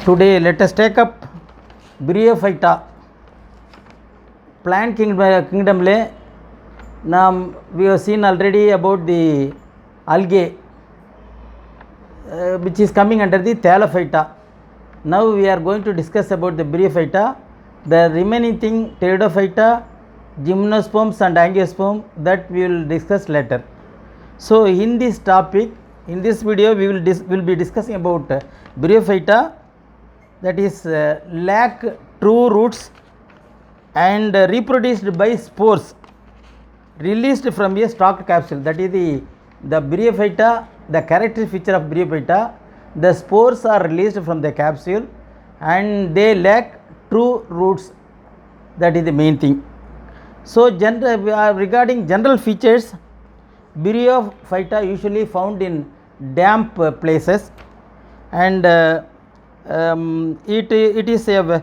Today let us take up Bryophyta. Plant kingdom le we have seen already about the algae which is coming under the Thallophyta. Now we are going to discuss about the Bryophyta. The remaining thing Pteridophyta, Gymnosperms and Angiosperm, that we will discuss later. So in this topic, in this video we will be discussing about Bryophyta, that is lack true roots and reproduced by spores released from a stalked capsule. That is the Bryophyta, the characteristic feature of Bryophyta. The spores are released from the capsule and they lack true roots. That is the main thing. So regarding general features, Bryophyta usually found in damp places, and it is a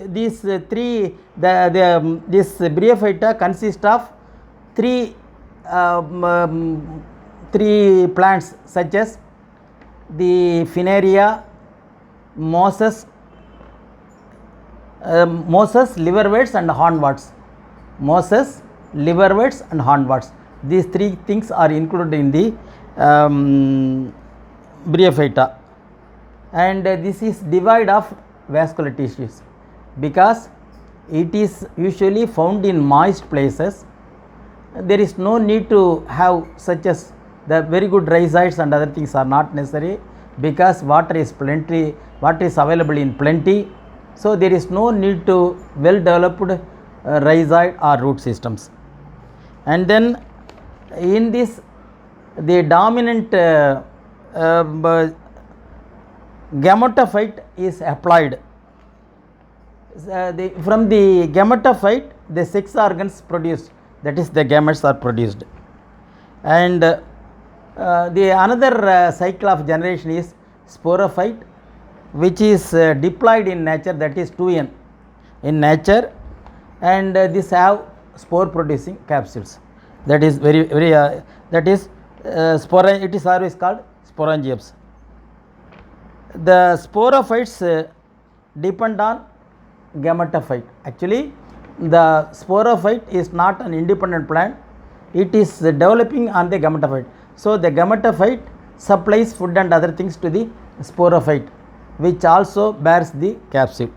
these three this Bryophyta consists of three plants such as the Funaria, mosses, liverworts and hornworts. Mosses, liverworts and hornworts. These three things are included in the Bryophyta, and this is devoid of vascular tissues because it is usually found in moist places. There is no need to have such as the very good rhizoids and other things are not necessary because water is plenty, water is available in plenty. So there is no need to well developed rhizoid or root systems. And then in this the dominant gametophyte is applied. From the gametophyte the sex organs produced, that is the gametes are produced, and the another cycle of generation is sporophyte, which is diploid in nature, that is 2n in nature, and this have spore producing capsules. That is very that is it is always called sporangiops. The sporophytes depend on gametophyte. Actually the sporophyte is not an independent plant, it is developing on the gametophyte. So the gametophyte supplies food and other things to the sporophyte, which also bears the capsule,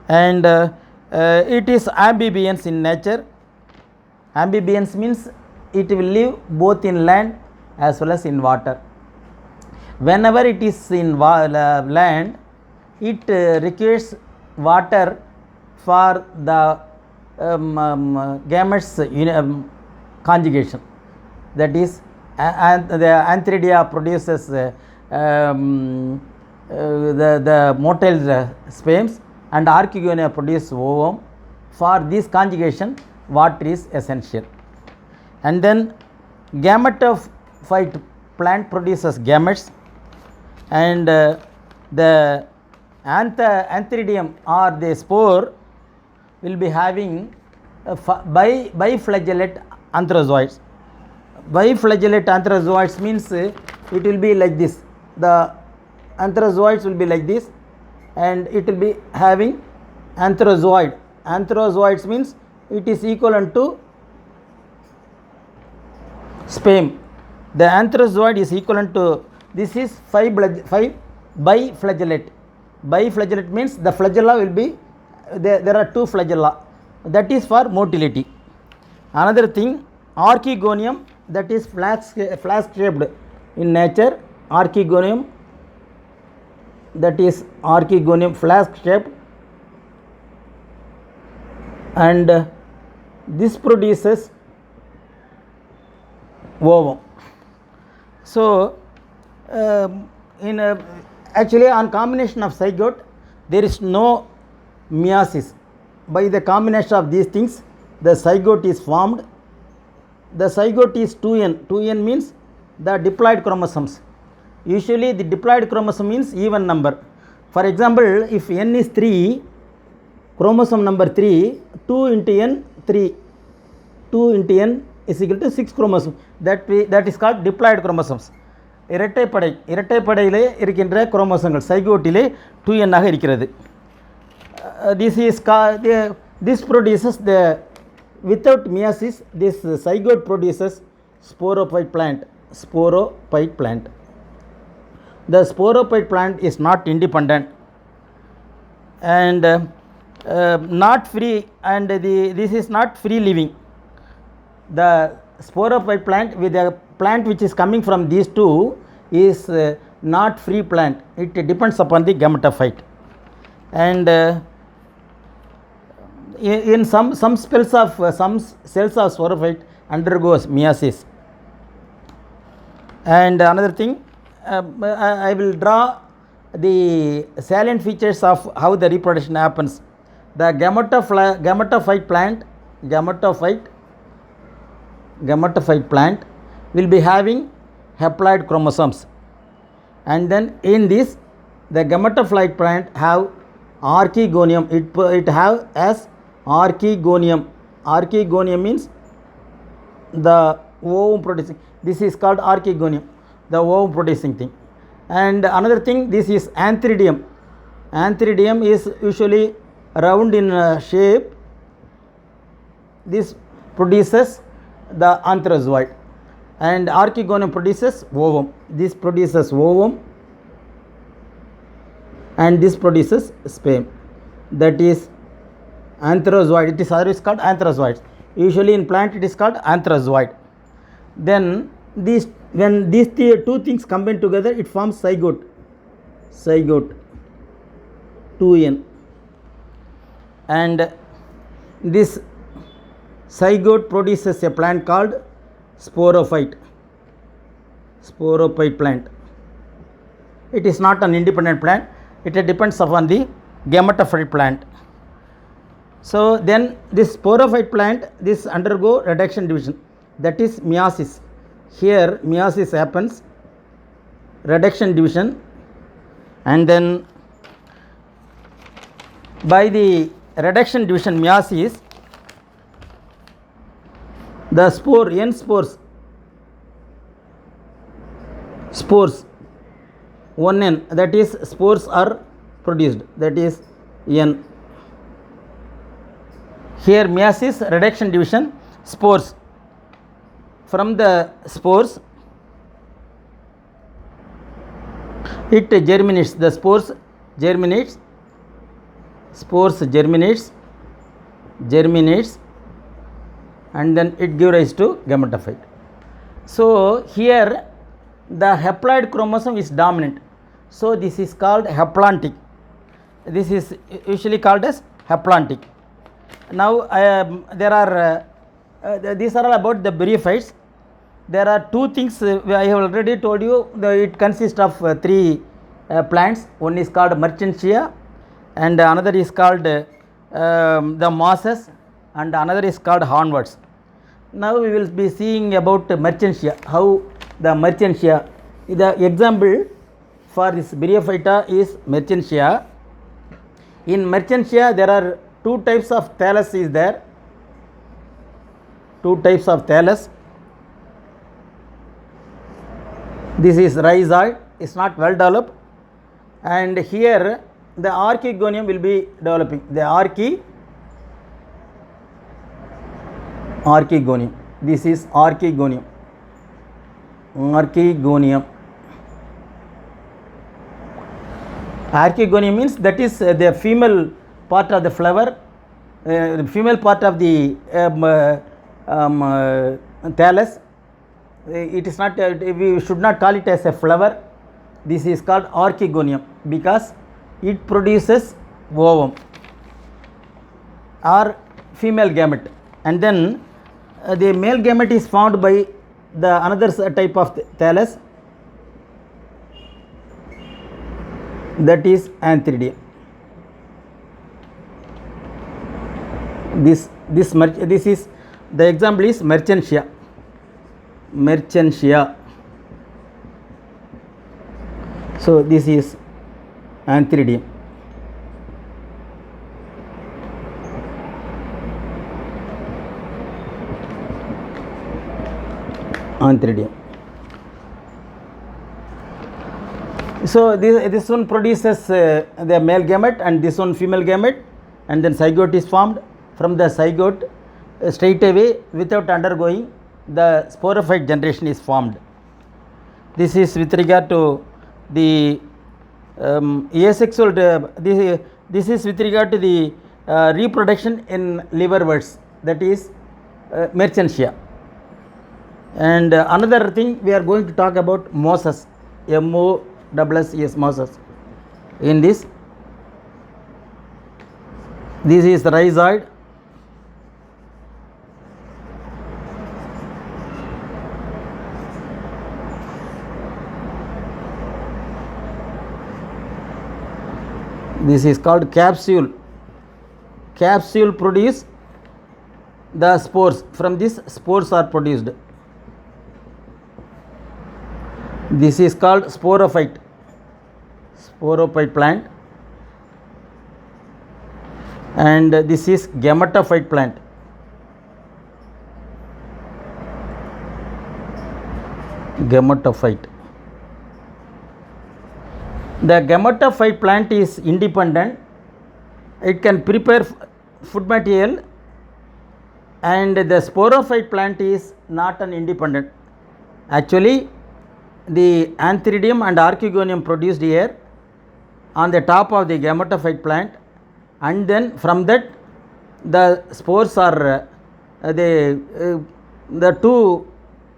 and it is amphibians in nature. Amphibians means it will live both in land as well as in water. Whenever it is in land, it requires water for the gametes conjugation. That is the Antheridia produces the motile sperms and Archegonia produces ovum. For this conjugation water is essential. And then gametophyte plant produces gametes, and the Antheridium or the spore will be having biflagellate antherozoids. Biflagellate antherozoids means it will be like this. The antherozoids will be like this, and it will be having antherozoid. Antherozoids means it is equivalent to sperm. The antherozoid is equivalent to, this is 5 biflagellate. Biflagellate means the flagella will be there are 2 flagella, that is for motility. Another thing, Archegonium, that is flask shaped in nature. Archegonium, that is Archegonium flask shaped, and this produces ovum. So actually on combination of zygote there is no meiosis. By the combination of these things the zygote is formed. The zygote is 2n. 2n means the diploid chromosomes. Usually the diploid chromosome means even number. For example, if n is 3, chromosome number 3, 2 into n 3, 2 into n is equal to 6 chromosomes. That is called diploid chromosomes. இரட்டைப்படையிலே இருக்கின்ற குரோமோசோம்கள் சைகோட்டிலே 2n ஆக இருக்கிறது. This produces the without meiosis this zygote produces sporophyte plant. The sporophyte plant is not independent and not free, and this is not free living. The sporophyte plant with the plant which is coming from these two is not free plant. It depends upon the gametophyte, and in some cells of sporophyte undergoes meiosis. And another thing, I will draw the salient features of how the reproduction happens. The gametophyte plant will be having haploid chromosomes, and then in this the gametophyte plant have archegonium. It have as archegonium. Archegonium means the ovum producing. This is called archegonium, the ovum producing thing. And another thing, this is antheridium. Antheridium is usually round in shape. This produces the antherozoid, and archegonium produces ovum. This produces ovum, and this produces sperm, that is antherozoid. It is otherwise called antherozoids. Usually in plant it is called antherozoid. Then when these two things combine together, it forms zygote 2n, and this zygote produces a plant called sporophyte plant. It is not an independent plant. It depends upon the gametophyte plant. So then this sporophyte plant, this undergo reduction division, that is meiosis. Here meiosis happens, reduction division, and then by the reduction division meiosis, the n spores 1n, that is spores are produced, that is n. Here meiosis, reduction division, spores. From the spores it germinates. The spores germinates, and then it gives rise to gametophyte. So here the haploid chromosome is dominant, so this is called haplontic. This is usually called as haplontic. Now there are these are all about the bryophytes. There are two things I have already told you. It consists of three plants. One is called Mertensia, and another is called the mosses, and another is called hornworts. Now we will be seeing about Mertensia. How the Mertensia, the example for this Bryophyta is Mertensia. In Mertensia there are two types of thallus is there. Two types of thallus. This is rhizoid, is not well developed, and here the archegonium will be developing. The archegonium. This is archegonium. Archegonium means that is the female part of the flower, female part of the thallus. It is not, we should not call it as a flower. This is called archegonium because it produces ovum or female gamete, and then the male gamete is found by the another type of thallus, that is antheridium. This is the example is Mertensia. So this is antheridium. So this one produces the male gamete and this one female gamete, and then zygote is formed. From the zygote straight away without undergoing, the sporophyte generation is formed. This is with regard to the asexual. This is with regard to the reproduction in liverworts, that is Mertensia. And another thing, we are going to talk about mosses, MOSS, mosses. In this is the rhizoid. This is called capsule. Capsule produce the spores. From this, spores are produced. This is called sporophyte. Sporophyte plant. And this is gametophyte plant. Gametophyte. The gametophyte plant is independent. It can prepare food material, and the sporophyte plant is not an independent. Actually, the antheridium and archegonium produced here on the top of the gametophyte plant, and then from that the spores are the two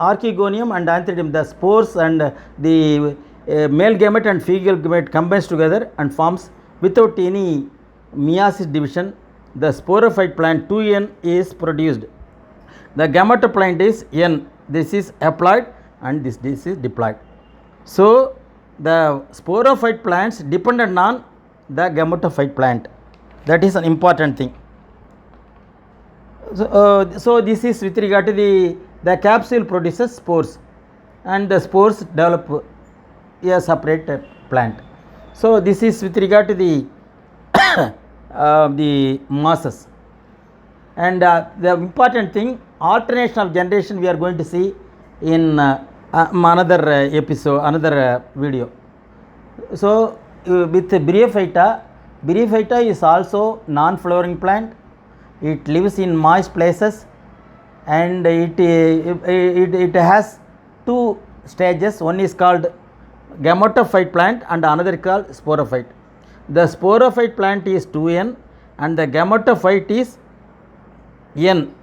archegonium and antheridium, the spores and the male gamete and female gamete combines together and forms without any meiosis division. The sporophyte plant 2N is produced. The gametoplant is N. This is haploid and this is diploid. So the sporophyte plants dependent on the gametophyte plant. That is an important thing. So this is with regard to the capsule produces spores, and the spores develop a separate plant. So this is with regard to the the mosses. And the important thing, alternation of generation, we are going to see in another episode, another video. So with Bryophyta, Bryophyta is also non-flowering plant. It lives in moist places, and it has two stages. One is called gametophyte plant and another called sporophyte. The sporophyte plant is 2N and the gametophyte is N.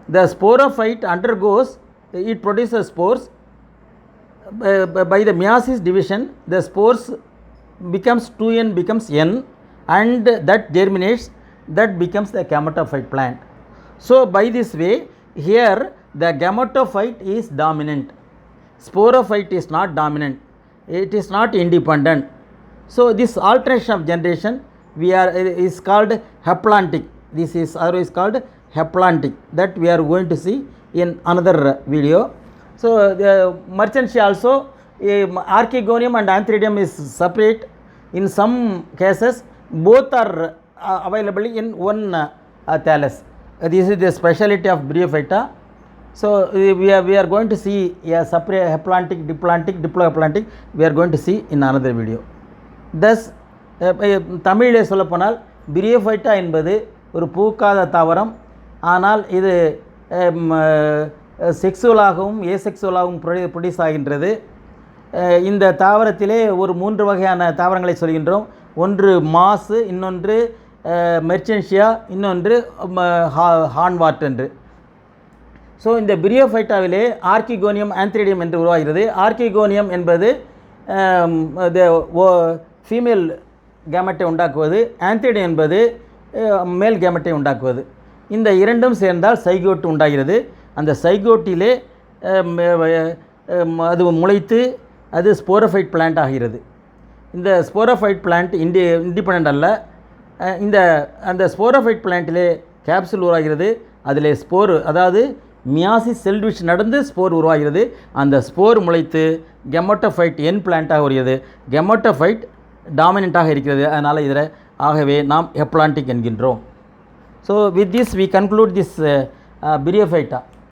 The sporophyte undergoes, it produces spores. By the meiosis division, the spores becomes 2N becomes N, and that germinates, that becomes the gametophyte plant. So by this way, here the gametophyte is dominant, sporophyte is not dominant, it is not independent. So this alternation of generation is called haplontic. This is otherwise called haplontic, that we are going to see in another video. So the Mertensia also, archegonium and antheridium is separate. In some cases both are available in one thallus. This is the speciality of Bryophyta. So we are going to see a separate haplontic, diplantic, diplohaplontic. We are going to see in another video. Thus தமிழிலே சொல்லப்போனால் Bryophyta என்பது ஒரு பூக்காத தாவரம். ஆனால் இது செக்ஸுவலாகவும் ஏசெக்ஸுவலாகவும் produce ஆகின்றது. இந்த தாவரத்திலே ஒரு 3 வகையான தாவரங்களை சொல்கின்றோம். ஒன்று மாசு, இன்னொன்று மெர்ச்சென்ஷியா, இன்னொன்று ஹார்ன்வார்ட் என்று. ஸோ இந்த Bryophytaவிலே ஆர்கிகோனியம் ஆந்த்ரிடியம் என்று உருவாகிறது. ஆர்கிகோனியம் என்பது ஃபீமேல் கேமெட்டை உண்டாக்குவது, ஆந்த்ரிடியம் என்பது மேல் கேமெட்டை உண்டாக்குவது. இந்த இரண்டும் சேர்ந்தால் சைகோட் உண்டாகிறது. அந்த சைகோட்டிலே அது முளைத்து அது ஸ்போரோஃபைட் பிளான்ட் ஆகிறது. இந்த ஸ்போரோஃபைட் பிளான்ட் இண்டிபெண்ட் அல்ல. அந்த ஸ்போரோஃபைட் பிளான்ட்டிலே கேப்சூல் உருவாகிறது. அதில் ஸ்போர், அதாவது மியாசிஸ் செல் டிவிஷன் நடந்து ஸ்போர் உருவாகிறது. அந்த ஸ்போர் முளைத்து கெமட்டோஃபைட் என் பிளான்ட்டாக வருகிறது. கெமட்டோஃபைட் டாமினண்ட்டாக இருக்கிறது. அதனால் இதில் ஆகவே நாம் ஹெப்ளான்டிக் என்கின்றோம். So with this we conclude this Bryophyta.